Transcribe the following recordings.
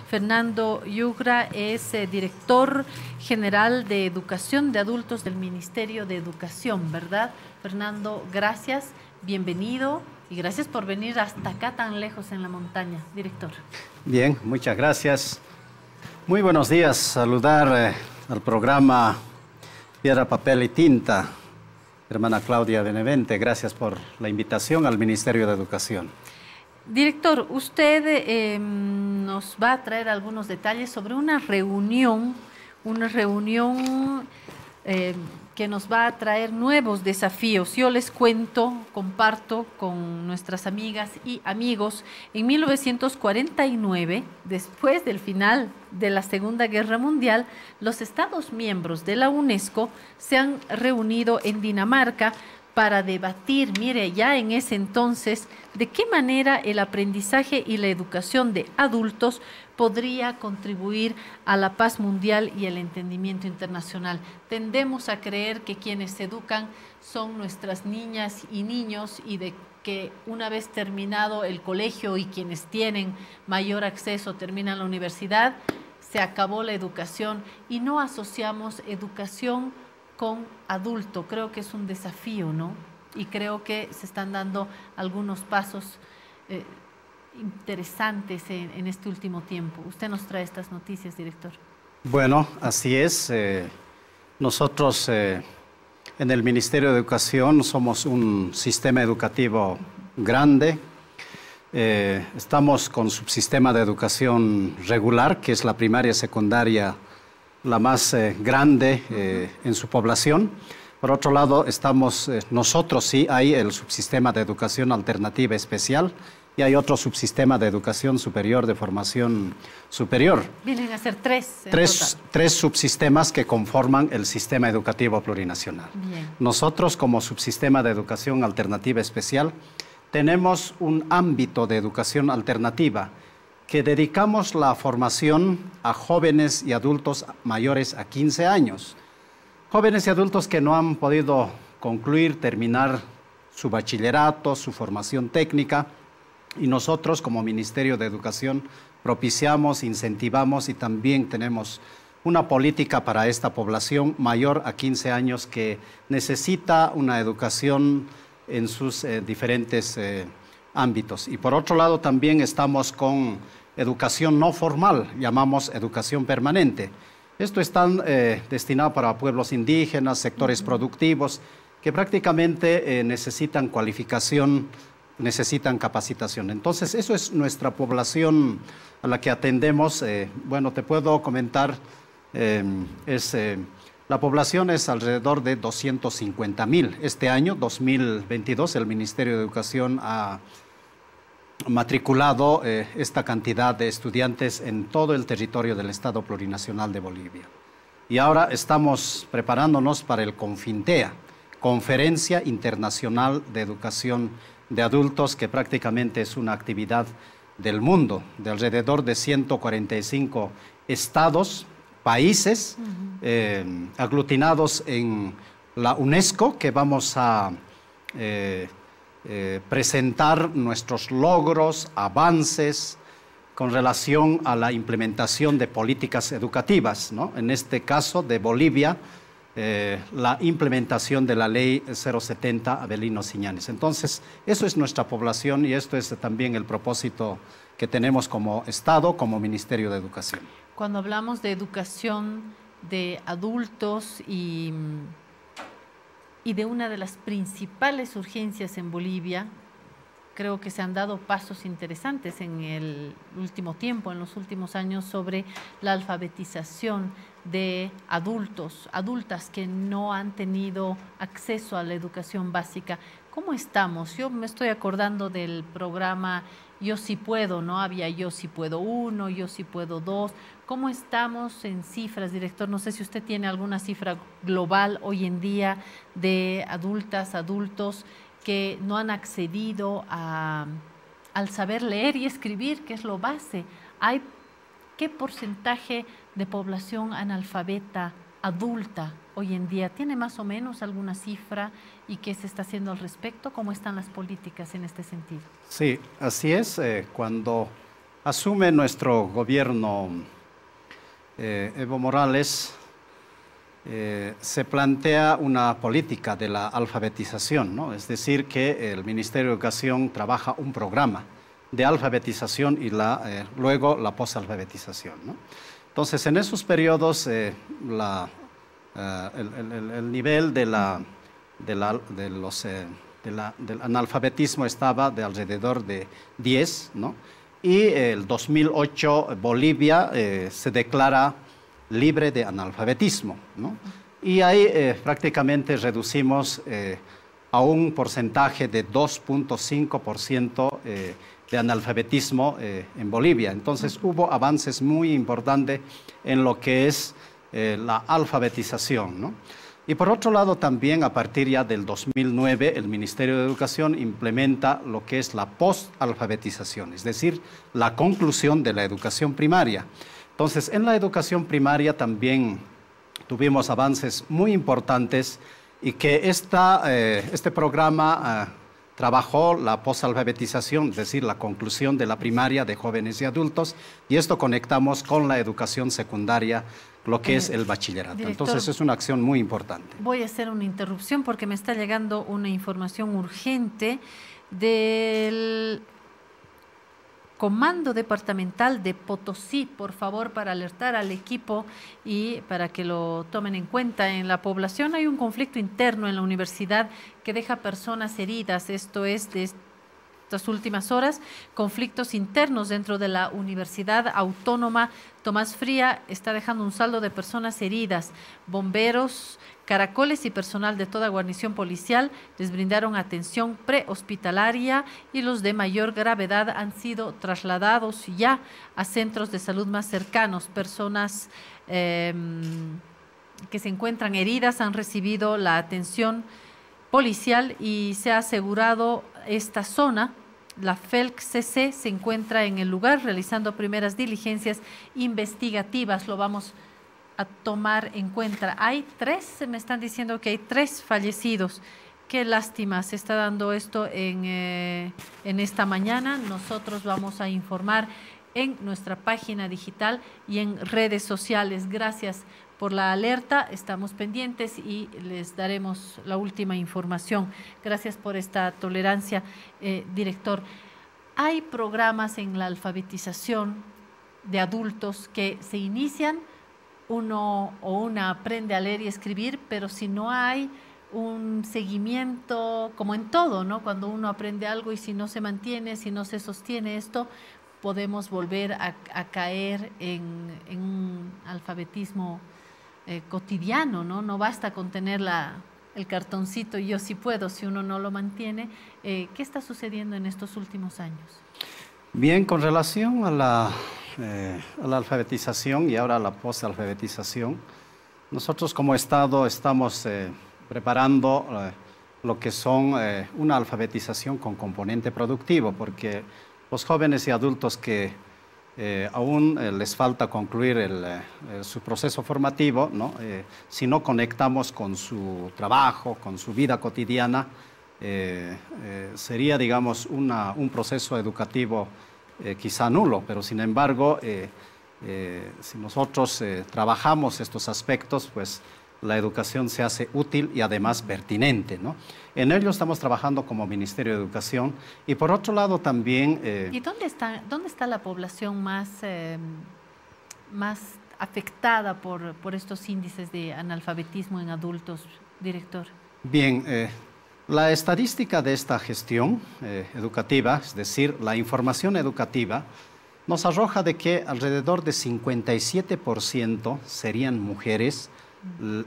Fernando Yugra es director general de Educación de Adultos del Ministerio de Educación, ¿verdad? Fernando, gracias, bienvenido y gracias por venir hasta acá tan lejos en la montaña, director. Bien, muchas gracias. Muy buenos días, saludar al programa Piedra, Papel y Tinta. Hermana Claudia Benevente, gracias por la invitación al Ministerio de Educación. Director, usted nos va a traer algunos detalles sobre una reunión que nos va a traer nuevos desafíos. Yo les cuento, comparto con nuestras amigas y amigos, en 1949, después del final de la Segunda Guerra Mundial, los Estados miembros de la UNESCO se han reunido en Dinamarca para debatir, mire, ya en ese entonces, de qué manera el aprendizaje y la educación de adultos podría contribuir a la paz mundial y el entendimiento internacional. Tendemos a creer que quienes se educan son nuestras niñas y niños y de que una vez terminado el colegio y quienes tienen mayor acceso terminan la universidad, se acabó la educación y no asociamos educación con adulto. Creo que es un desafío, ¿no? Y creo que se están dando algunos pasos interesantes en este último tiempo. Usted nos trae estas noticias, director. Bueno, así es. Nosotros en el Ministerio de Educación somos un sistema educativo grande. Estamos con subsistema de educación regular, que es la primaria y secundaria la más grande en su población. Por otro lado, estamos nosotros, sí, hay el subsistema de educación alternativa especial y hay otro subsistema de educación superior, de formación superior. Vienen a ser tres. Tres subsistemas que conforman el sistema educativo plurinacional. Bien. Nosotros, como subsistema de educación alternativa especial, tenemos un ámbito de educación alternativa que dedicamos la formación a jóvenes y adultos mayores a 15 años. Jóvenes y adultos que no han podido concluir, terminar su bachillerato, su formación técnica, y nosotros como Ministerio de Educación propiciamos, incentivamos y también tenemos una política para esta población mayor a 15 años que necesita una educación en sus diferentes ámbitos. Y por otro lado también estamos con educación no formal, llamamos educación permanente. Esto está destinado para pueblos indígenas, sectores productivos, que prácticamente necesitan cualificación, necesitan capacitación. Entonces, eso es nuestra población a la que atendemos. Bueno, te puedo comentar, la población es alrededor de 250,000. Este año, 2022, el Ministerio de Educación ha matriculado esta cantidad de estudiantes en todo el territorio del Estado Plurinacional de Bolivia. Y ahora estamos preparándonos para el CONFINTEA, Conferencia Internacional de Educación de Adultos, que prácticamente es una actividad del mundo, de alrededor de 145 estados, países, aglutinados en la UNESCO, que vamos a presentar nuestros logros, avances con relación a la implementación de políticas educativas, ¿no? En este caso de Bolivia, la implementación de la ley 070 Avelino Siñanes. Entonces, eso es nuestra población y esto es también el propósito que tenemos como Estado, como Ministerio de Educación. Cuando hablamos de educación de adultos y de una de las principales urgencias en Bolivia, creo que se han dado pasos interesantes en el último tiempo, en los últimos años, sobre la alfabetización de adultos, adultas que no han tenido acceso a la educación básica. ¿Cómo estamos? Yo me estoy acordando del programa Yo Sí Puedo, ¿no? Había Yo Sí Puedo 1, Yo Sí Puedo 2. ¿Cómo estamos en cifras, director? No sé si usted tiene alguna cifra global hoy en día de adultas, adultos que no han accedido al saber leer y escribir, que es lo base. ¿Qué porcentaje de población analfabeta adulta hoy en día? ¿Tiene más o menos alguna cifra y qué se está haciendo al respecto? ¿Cómo están las políticas en este sentido? Sí, así es. Cuando asume nuestro gobierno Evo Morales, se plantea una política de la alfabetización, ¿no? Es decir, que el Ministerio de Educación trabaja un programa de alfabetización y luego la posalfabetización, ¿no? Entonces, en esos periodos, el nivel del analfabetismo estaba de alrededor de 10, ¿no? Y el 2008 Bolivia se declara libre de analfabetismo, ¿no? Y ahí prácticamente reducimos a un porcentaje de 2.5% de analfabetismo en Bolivia. Entonces hubo avances muy importantes en lo que es la alfabetización, ¿no? Y por otro lado también a partir ya del 2009 el Ministerio de Educación implementa lo que es la post-alfabetización, es decir, la conclusión de la educación primaria. Entonces, en la educación primaria también tuvimos avances muy importantes y que este programa trabajó la posalfabetización, es decir, la conclusión de la primaria de jóvenes y adultos, y esto conectamos con la educación secundaria, lo que es el bachillerato. Director, entonces, es una acción muy importante. Voy a hacer una interrupción porque me está llegando una información urgente del Comando Departamental de Potosí, por favor, para alertar al equipo y para que lo tomen en cuenta. En la población hay un conflicto interno en la universidad que deja personas heridas. Esto es de estas últimas horas, conflictos internos dentro de la Universidad Autónoma Tomás Fría está dejando un saldo de personas heridas. Bomberos, caracoles y personal de toda guarnición policial les brindaron atención prehospitalaria y los de mayor gravedad han sido trasladados ya a centros de salud más cercanos. Personas que se encuentran heridas han recibido la atención policial y se ha asegurado esta zona. La FELC-CC se encuentra en el lugar realizando primeras diligencias investigativas. Lo vamos a tomar en cuenta. Hay 3, me están diciendo que hay 3 fallecidos. Qué lástima, se está dando esto en esta mañana. Nosotros vamos a informar en nuestra página digital y en redes sociales. Gracias por la alerta, estamos pendientes y les daremos la última información. Gracias por esta tolerancia, director. Hay programas en la alfabetización de adultos que se inician, uno o una aprende a leer y escribir, pero si no hay un seguimiento, como en todo, ¿no? Cuando uno aprende algo y si no se mantiene, si no se sostiene esto, podemos volver a caer en un alfabetismo cotidiano, ¿no? No basta con tener el cartoncito y yo sí puedo, si uno no lo mantiene. ¿Qué está sucediendo en estos últimos años? Bien, con relación a la alfabetización y ahora a la posalfabetización, nosotros como Estado estamos preparando lo que son una alfabetización con componente productivo, porque los jóvenes y adultos que aún les falta concluir su proceso formativo, ¿no? Si no conectamos con su trabajo, con su vida cotidiana, sería, digamos, un proceso educativo quizá nulo, pero sin embargo, si nosotros trabajamos estos aspectos, pues la educación se hace útil y además pertinente, ¿no? En ello estamos trabajando como Ministerio de Educación y por otro lado también... ¿Y dónde está la población más afectada por estos índices de analfabetismo en adultos, director? Bien, la estadística de esta gestión educativa, es decir, la información educativa, nos arroja de que alrededor de 57% serían mujeres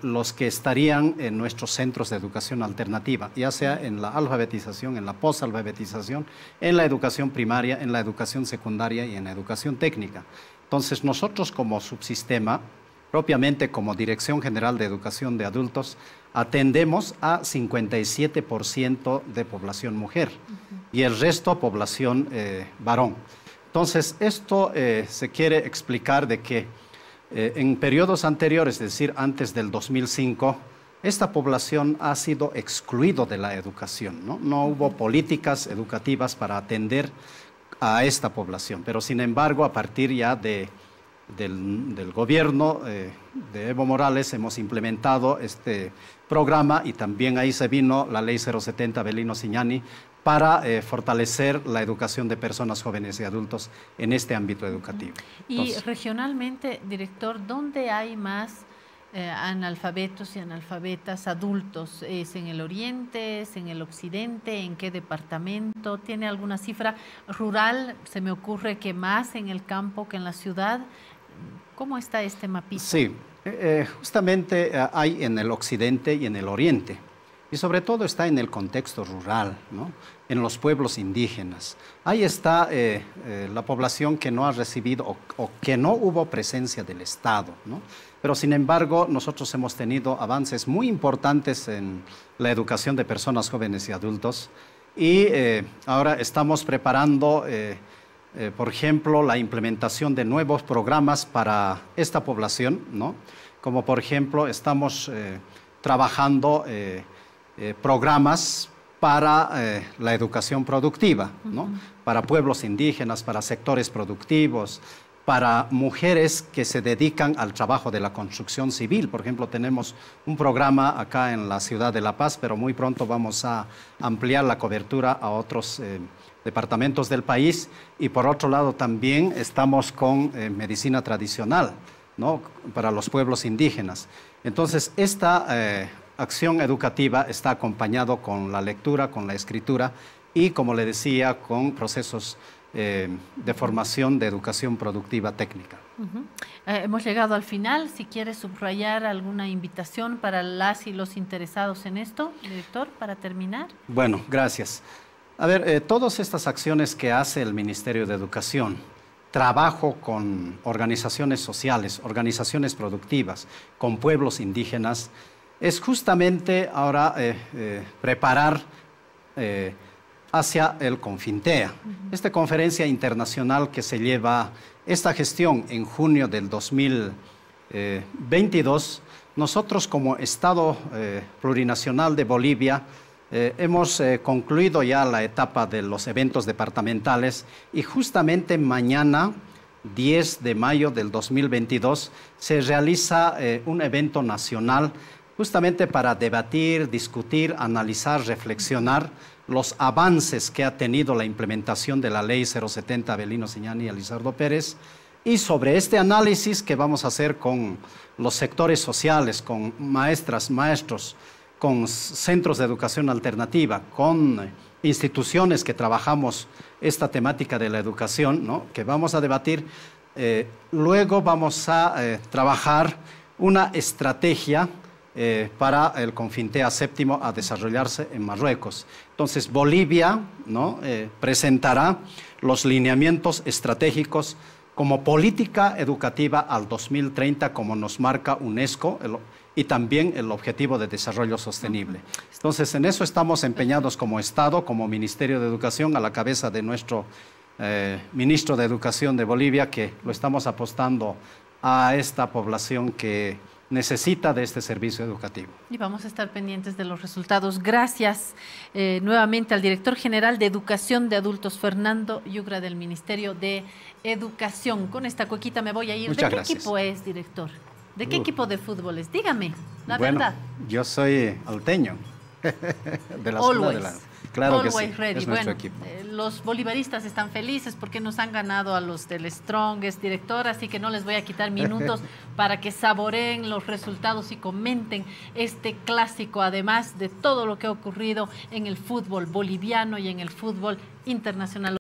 los que estarían en nuestros centros de educación alternativa, ya sea en la alfabetización, en la posalfabetización, en la educación primaria, en la educación secundaria y en la educación técnica. Entonces, nosotros como subsistema, propiamente como Dirección General de Educación de Adultos, atendemos a 57% de población mujer y el resto población varón. Entonces, esto se quiere explicar de que en periodos anteriores, es decir, antes del 2005, esta población ha sido excluido de la educación, ¿no? No hubo políticas educativas para atender a esta población. Pero sin embargo, a partir ya del gobierno de Evo Morales hemos implementado este programa y también ahí se vino la ley 070 Belino Siñani para fortalecer la educación de personas jóvenes y adultos en este ámbito educativo. Y entonces, regionalmente, director, ¿dónde hay más analfabetos y analfabetas adultos? ¿Es en el oriente, es en el occidente, en qué departamento? ¿Tiene alguna cifra rural? Se me ocurre que más en el campo que en la ciudad. ¿Cómo está este mapita? Sí, justamente hay en el occidente y en el oriente. Y sobre todo está en el contexto rural, ¿no? En los pueblos indígenas. Ahí está la población que no ha recibido o que no hubo presencia del Estado, ¿no? Pero sin embargo, nosotros hemos tenido avances muy importantes en la educación de personas jóvenes y adultos y ahora estamos preparando, por ejemplo, la implementación de nuevos programas para esta población, ¿no? Como por ejemplo, estamos trabajando programas para la educación productiva, ¿no? Para pueblos indígenas, para sectores productivos, para mujeres que se dedican al trabajo de la construcción civil. Por ejemplo, tenemos un programa acá en la ciudad de La Paz, pero muy pronto vamos a ampliar la cobertura a otros departamentos del país. Y por otro lado también estamos con medicina tradicional, ¿no? Para los pueblos indígenas. Entonces, esta acción educativa está acompañado con la lectura, con la escritura y, como le decía, con procesos de formación de educación productiva técnica. Hemos llegado al final. Si quiere subrayar alguna invitación para las y los interesados en esto, director, para terminar. Bueno, gracias. A ver, todas estas acciones que hace el Ministerio de Educación, trabajo con organizaciones sociales, organizaciones productivas, con pueblos indígenas, es justamente ahora preparar hacia el Confintea. Esta conferencia internacional que se lleva esta gestión en junio del 2022, nosotros como Estado plurinacional de Bolivia hemos concluido ya la etapa de los eventos departamentales y justamente mañana, 10 de mayo del 2022, se realiza un evento nacional justamente para debatir, discutir, analizar, reflexionar los avances que ha tenido la implementación de la ley 070 Belino Siñani y Elizardo Pérez, y sobre este análisis que vamos a hacer con los sectores sociales, con maestras, maestros, con centros de educación alternativa, con instituciones que trabajamos esta temática de la educación, ¿no? Que vamos a debatir. Luego vamos a trabajar una estrategia para el Confintea séptimo a desarrollarse en Marruecos. Entonces, Bolivia, ¿no? Presentará los lineamientos estratégicos como política educativa al 2030, como nos marca UNESCO, y también el Objetivo de Desarrollo Sostenible. Entonces, en eso estamos empeñados como Estado, como Ministerio de Educación, a la cabeza de nuestro Ministro de Educación de Bolivia, que lo estamos apostando a esta población que necesita de este servicio educativo. Y vamos a estar pendientes de los resultados. Gracias nuevamente al director general de Educación de Adultos, Fernando Yugra, del Ministerio de Educación. Con esta cuequita me voy a ir. Muchas ¿De qué gracias. equipo es, director? ¿De qué equipo de fútbol es? Dígame, la verdad. Yo soy alteño, de la zona de la... Claro que sí, ready. es nuestro bueno, equipo. Los bolivaristas están felices porque nos han ganado a los del Strongest, director, así que no les voy a quitar minutos para que saboreen los resultados y comenten este clásico, además de todo lo que ha ocurrido en el fútbol boliviano y en el fútbol internacional.